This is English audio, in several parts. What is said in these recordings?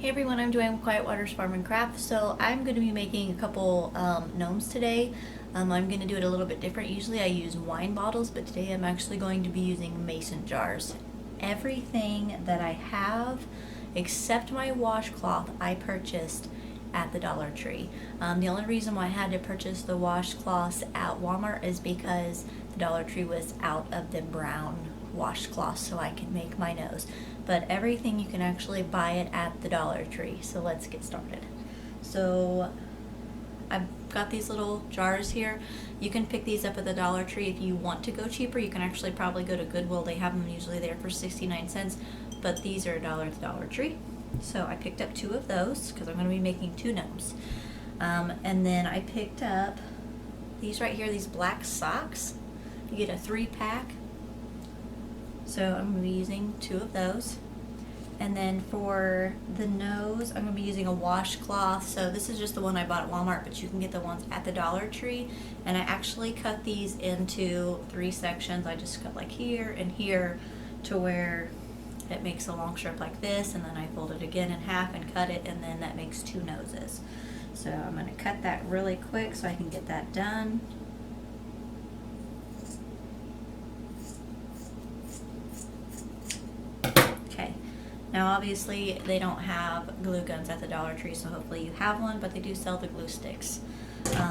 Hey everyone, I'm Joanne with Quiet Waters Farm and Craft. So I'm going to be making a couple gnomes today. I'm going to do it a little bit different. Usually I use wine bottles, but today I'm actually going to be using mason jars. Everything that I have, except my washcloth, I purchased at the Dollar Tree. The only reason why I had to purchase the washcloths at Walmart is because the Dollar Tree was out of the brown washcloth so I could make my nose. But everything you can actually buy it at the Dollar Tree. So let's get started. So I've got these little jars here. You can pick these up at the Dollar Tree. If you want to go cheaper, you can actually probably go to Goodwill. They have them usually there for 69 cents, but these are $1 at the Dollar Tree. So I picked up 2 of those because I'm going to be making 2 gnomes. And then I picked up these right here, these black socks. You get a 3-pack. So I'm going to be using 2 of those. And then for the nose, I'm going to be using a washcloth. So this is just the one I bought at Walmart, but you can get the ones at the Dollar Tree. And I actually cut these into 3 sections. I just cut like here and here to where it makes a long strip like this. And then I fold it again in half and cut it, and then that makes 2 noses. So I'm going to cut that really quick so I can get that done. Now obviously they don't have glue guns at the Dollar Tree, so hopefully you have one, but they do sell the glue sticks.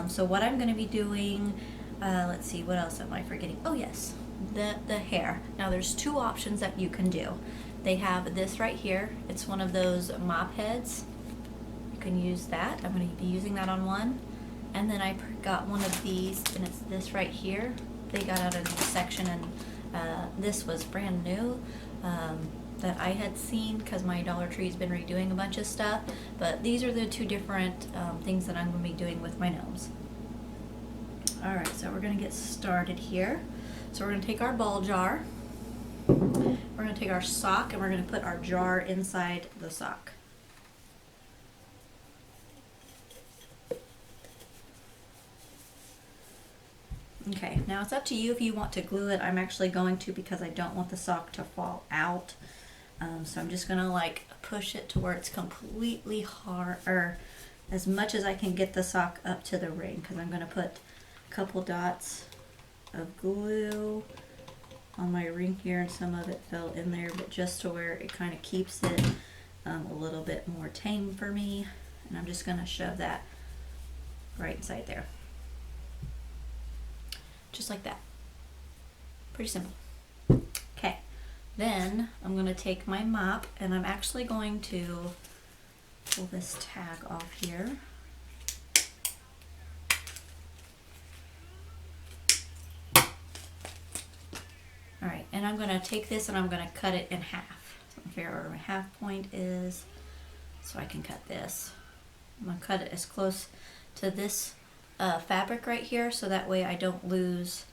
So what I'm going to be doing, let's see, what else am I forgetting? Oh yes, the hair. Now there's 2 options that you can do. They have this right here. It's one of those mop heads. You can use that. I'm going to be using that on one. And then I got one of these, and it's this right here. They got out of the section, and this was brand new. That I had seen because my Dollar Tree's been redoing a bunch of stuff, but these are the 2 different things that I'm going to be doing with my gnomes. Alright, so we're going to get started here. So we're going to take our ball jar, we're going to take our sock, and we're going to put our jar inside the sock. Okay, now it's up to you if you want to glue it. I'm actually going to because I don't want the sock to fall out. So I'm just gonna like push it to where it's completely hard, or as much as I can get the sock up to the ring, because I'm gonna put a couple dots of glue on my ring here, and some of it fell in there, but just to where it kind of keeps it a little bit more tame for me. And I'm just gonna shove that right inside there. Just like that. Pretty simple. Okay, then I'm going to take my mop, and I'm actually going to pull this tag off here. Alright, and I'm going to take this and I'm going to cut it in half. So I'm figure out where my half point is so I can cut this. I'm going to cut it as close to this fabric right here, so that way I don't lose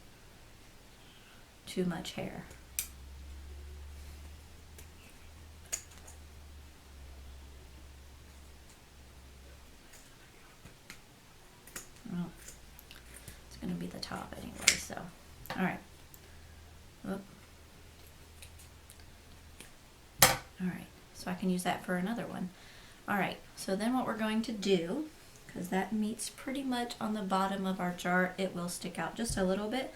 too much hair. Well, it's going to be the top anyway, so alright. Alright, so I can use that for another one. Alright, so then what we're going to do, because that meets pretty much on the bottom of our jar, it will stick out just a little bit,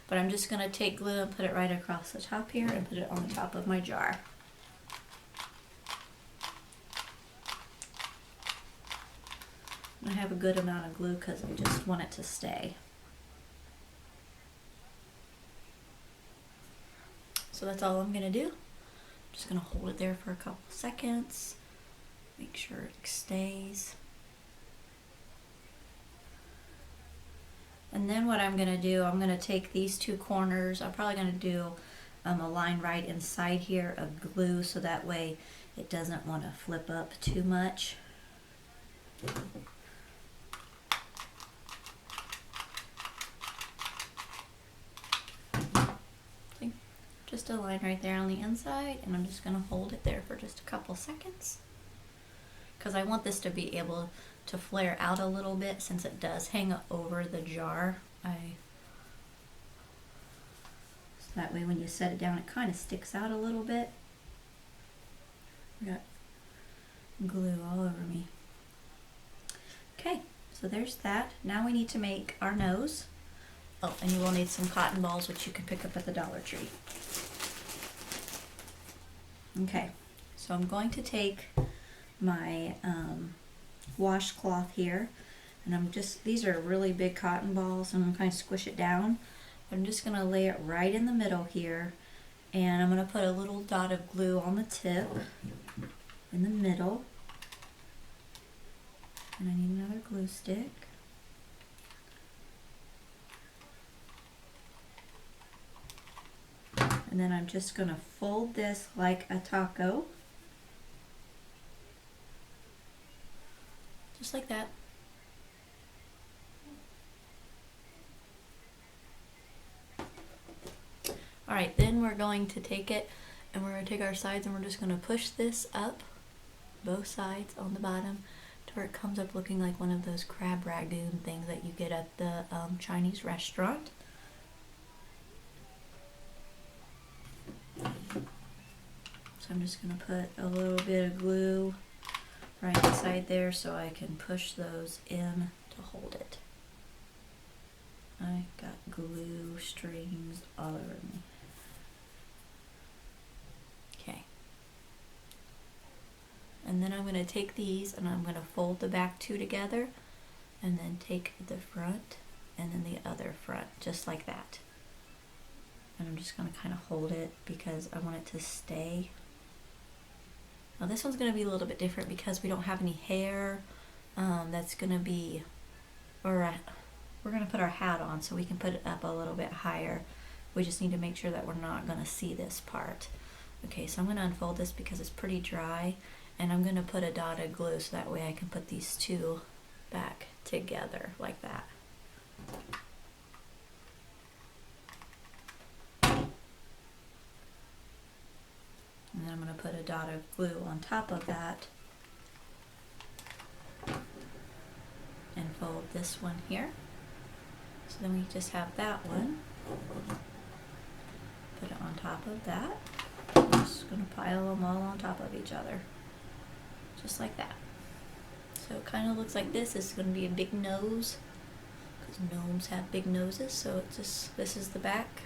but I'm just going to take glue and put it right across the top here and put it on the top of my jar. I have a good amount of glue because I just want it to stay. So that's all I'm going to do. I'm just going to hold it there for a couple seconds, make sure it stays. And then what I'm going to do, I'm going to take these 2 corners, I'm probably going to do a line right inside here of glue, so that way it doesn't want to flip up too much. See? Just a line right there on the inside, and I'm just going to hold it there for just a couple seconds, because I want this to be able to flare out a little bit since it does hang over the jar. So that way when you set it down, it kind of sticks out a little bit. We got glue all over me. Okay, so there's that. Now we need to make our nose. Oh, and you will need some cotton balls, which you can pick up at the Dollar Tree. Okay, so I'm going to take my washcloth here, and these are really big cotton balls, and I'm going to squish it down. I'm just going to lay it right in the middle here, and I'm going to put a little dot of glue on the tip in the middle, and I need another glue stick. And then I'm just going to fold this like a taco. Just like that. Alright, then we're going to take it and we're going to take our sides and we're just going to push this up, both sides on the bottom, to where it comes up looking like one of those crab ragoon things that you get at the Chinese restaurant. So I'm just going to put a little bit of glue right inside there so I can push those in to hold it. I got glue strings all over me. Okay. And then I'm going to take these and I'm going to fold the back two together and then take the front and then the other front, just like that. And I'm just going to kind of hold it because I want it to stay. Now this one's going to be a little bit different because we don't have any hair. That's going to be, or we're going to put our hat on so we can put it up a little bit higher. We just need to make sure that we're not going to see this part. Okay, so I'm going to unfold this because it's pretty dry, and I'm going to put a dot of glue so that way I can put these two back together like that. And then I'm going to put a dot of glue on top of that and fold this one here. So then we just have that one. Put it on top of that. I'm just going to pile them all on top of each other. Just like that. So it kind of looks like this. This is going to be a big nose because gnomes have big noses. So it's just, this is the back.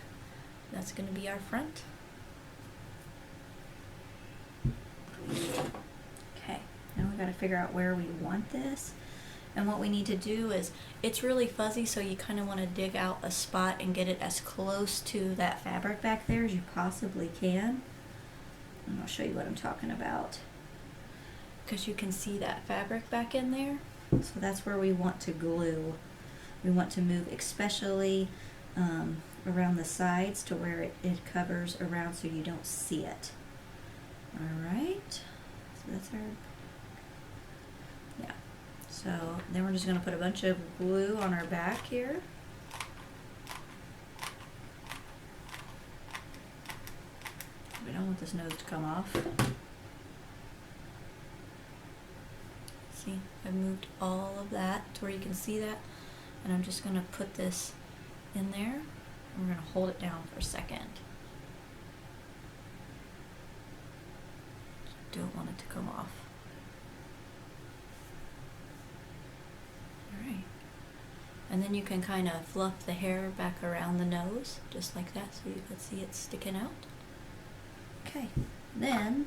That's going to be our front. Okay, now we got to figure out where we want this. And what we need to do is, it's really fuzzy, so you kind of want to dig out a spot and get it as close to that fabric back there as you possibly can. And I'll show you what I'm talking about. Because you can see that fabric back in there. So that's where we want to glue. We want to move especially around the sides to where it covers around so you don't see it. Alright, so that's our, yeah. So then we're just going to put a bunch of glue on our back here. We don't want this nose to come off. See, I've moved all of that to where you can see that. And I'm just going to put this in there. And we're going to hold it down for a second. Don't want it to come off. Alright. And then you can kind of fluff the hair back around the nose, just like that, so you can see it sticking out. Okay. Then,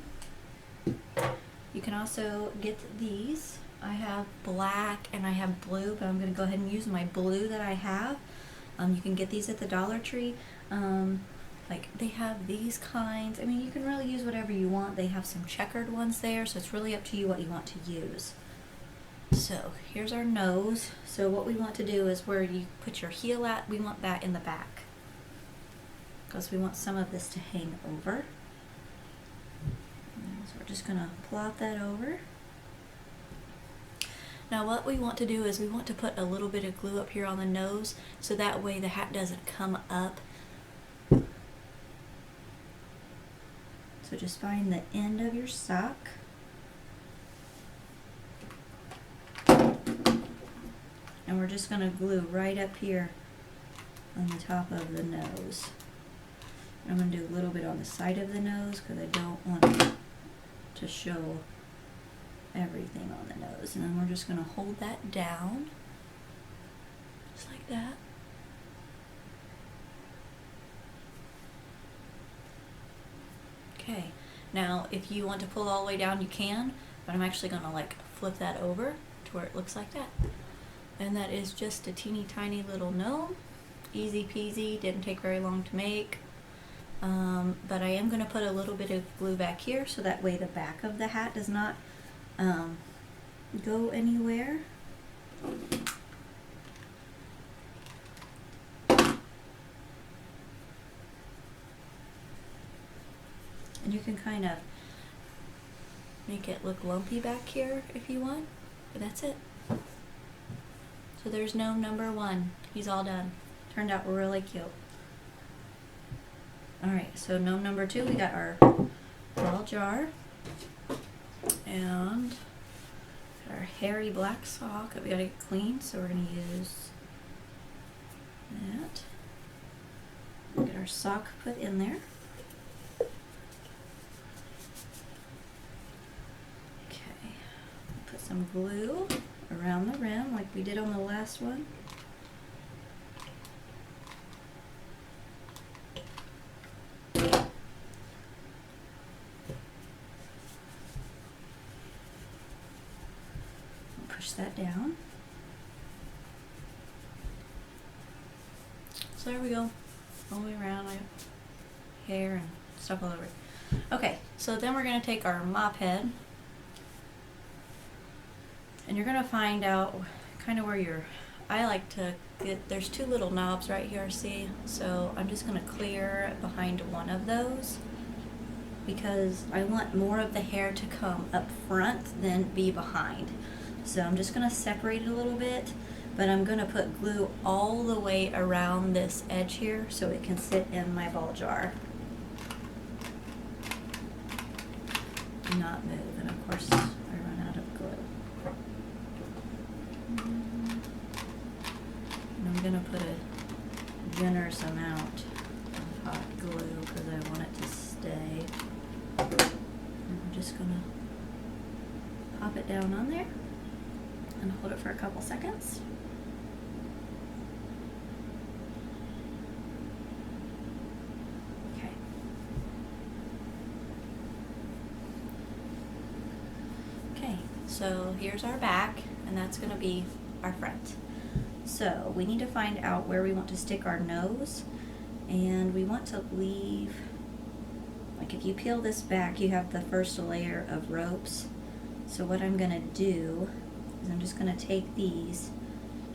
you can also get these. I have black and I have blue, but I'm going to go ahead and use my blue that I have. You can get these at the Dollar Tree. Like they have these kinds. I mean, you can really use whatever you want. They have some checkered ones there, so it's really up to you what you want to use. So here's our nose. So what we want to do is where you put your heel at, we want that in the back because we want some of this to hang over. So we're just going to plot that over. Now what we want to do is we want to put a little bit of glue up here on the nose so that way the hat doesn't come up. So just find the end of your sock. And we're just going to glue right up here on the top of the nose. I'm going to do a little bit on the side of the nose because I don't want it to show everything on the nose. And then we're just going to hold that down, just like that. Okay, now if you want to pull all the way down, you can, but I'm actually going to like flip that over to where it looks like that. And that is just a teeny tiny little gnome. Easy peasy, didn't take very long to make. But I am going to put a little bit of glue back here so that way the back of the hat does not go anywhere. And you can kind of make it look lumpy back here if you want, but that's it. So there's gnome number 1. He's all done. Turned out really cute. Alright, so gnome number 2, we got our ball jar and our hairy black sock that we gotta get clean, so we're gonna use that. Get our sock put in there. Okay, put some glue around the rim like we did on the last one. Push that down. So there we go, all the way around, like hair and stuff all over it. Okay, so then we're going to take our mop head, and you're going to find out kind of where I like to get, there's 2 little knobs right here, see? So I'm just going to clear behind one of those because I want more of the hair to come up front than be behind. So I'm just going to separate it a little bit, but I'm going to put glue all the way around this edge here so it can sit in my ball jar. Not move, and of course I run out of glue. And I'm going to put a generous amount of hot glue because I want it to stay. And I'm just going to pop it down on there and hold it for a couple seconds. Okay. Okay, so here's our back, and that's going to be our front. So we need to find out where we want to stick our nose, and we want to leave, like if you peel this back, you have the first layer of ropes. So what I'm going to do is I'm just going to take these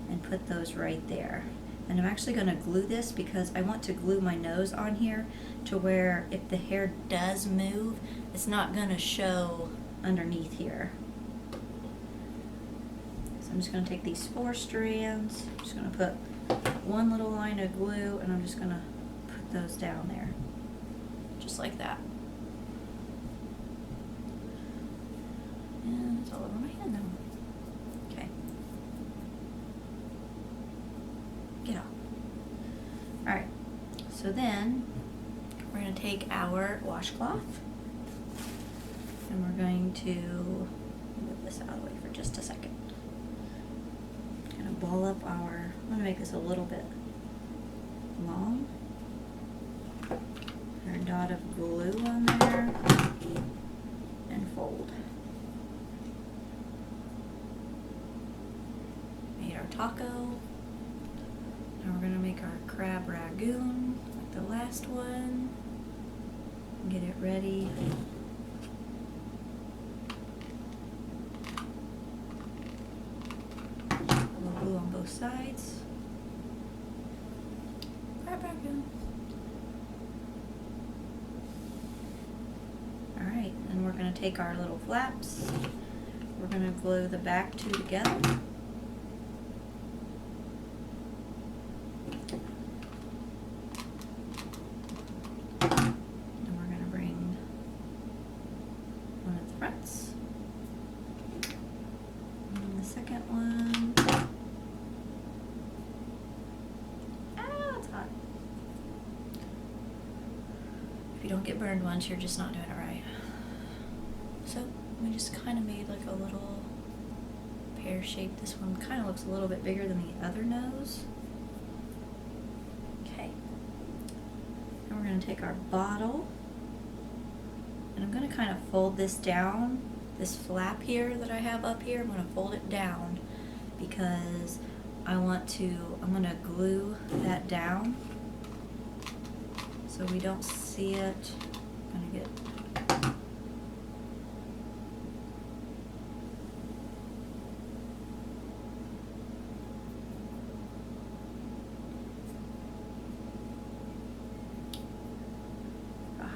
and put those right there. And I'm actually going to glue this because I want to glue my nose on here to where if the hair does move, it's not going to show underneath here. So I'm just going to take these 4 strands, I'm just going to put one little line of glue, and I'm just going to put those down there, just like that. And it's all over my hand now. Okay. Get off. Alright, so then we're going to take our washcloth and we're going to move this out of the way for just a second. Kind of ball up our, I'm going to make this a little bit long. Our dot of glue on there and fold. Made our taco. Now we're going to make our crab ragoon like the last one. Get it ready. A little glue on both sides. Crab ragoon. Alright, and we're going to take our little flaps. We're going to glue the back 2 together. If you don't get burned once, you're just not doing it right. So We just kind of made like a little pear shape. This one kind of looks a little bit bigger than the other nose. Okay. And we're going to take our bottle, and I'm going to kind of fold this down. This flap here that I have up here, I'm going to fold it down because I'm going to glue that down so we don't see it. I'm going to get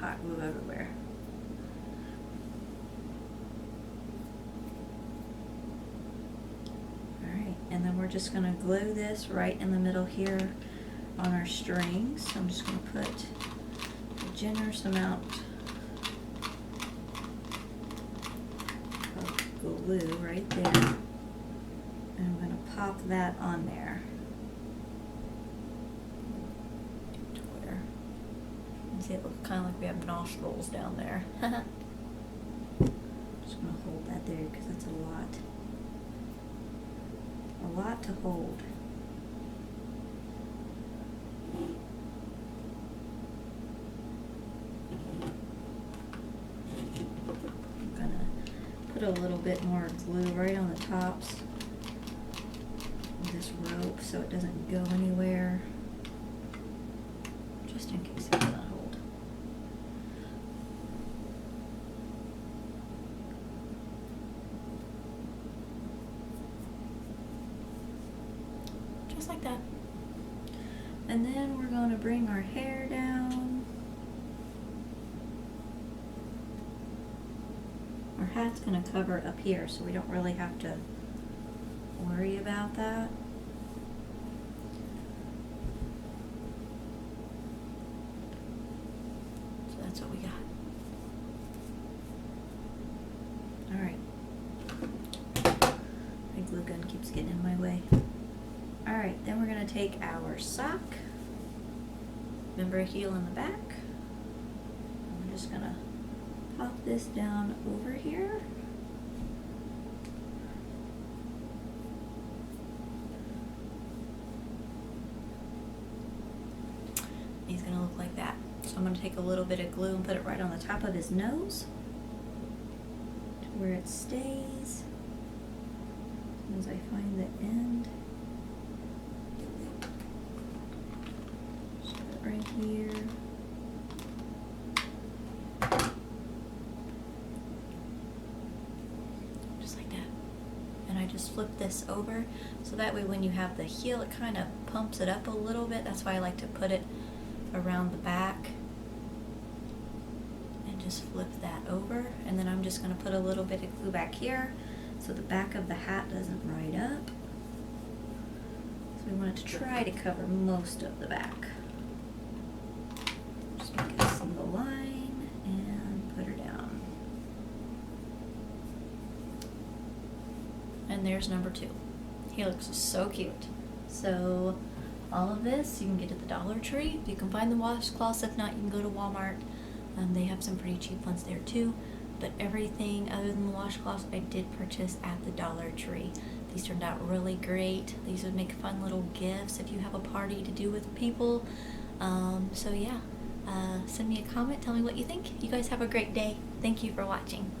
hot glue everywhere. Alright, and then we're just going to glue this right in the middle here on our strings. So I'm just going to put a generous amount of glue right there. And I'm going to pop that on there. See, it looks kind of like we have nostrils down there. Just going to hold that there because it's a lot to hold. I'm going to put a little bit more glue right on the tops of this rope so it doesn't go anywhere, just in case it doesn't hold. Just like that. And then we're going to bring our hair down. Our hat's going to cover up here, so we don't really have to worry about that. So that's what we got. Alright. My glue gun keeps getting in my way. Alright, then we're going to take our sock. Remember a heel in the back. And we're just going to pop this down over here. He's going to look like that. So I'm going to take a little bit of glue and put it right on the top of his nose to where it stays. As I find the end. Right here. Just like that. And I just flip this over so that way when you have the heel it kind of pumps it up a little bit. That's why I like to put it around the back and just flip that over. And then I'm just going to put a little bit of glue back here so the back of the hat doesn't ride up. So we want it to try to cover most of the back. Make a single line and put her down. And there's number 2. He looks so cute. So all of this you can get at the Dollar Tree. You can find the washcloths. If not, you can go to Walmart. They have some pretty cheap ones there too. But everything other than the washcloths I did purchase at the Dollar Tree. These turned out really great. These would make fun little gifts if you have a party to do with people. So yeah. Send me a comment, tell me what you think. You guys have a great day. Thank you for watching.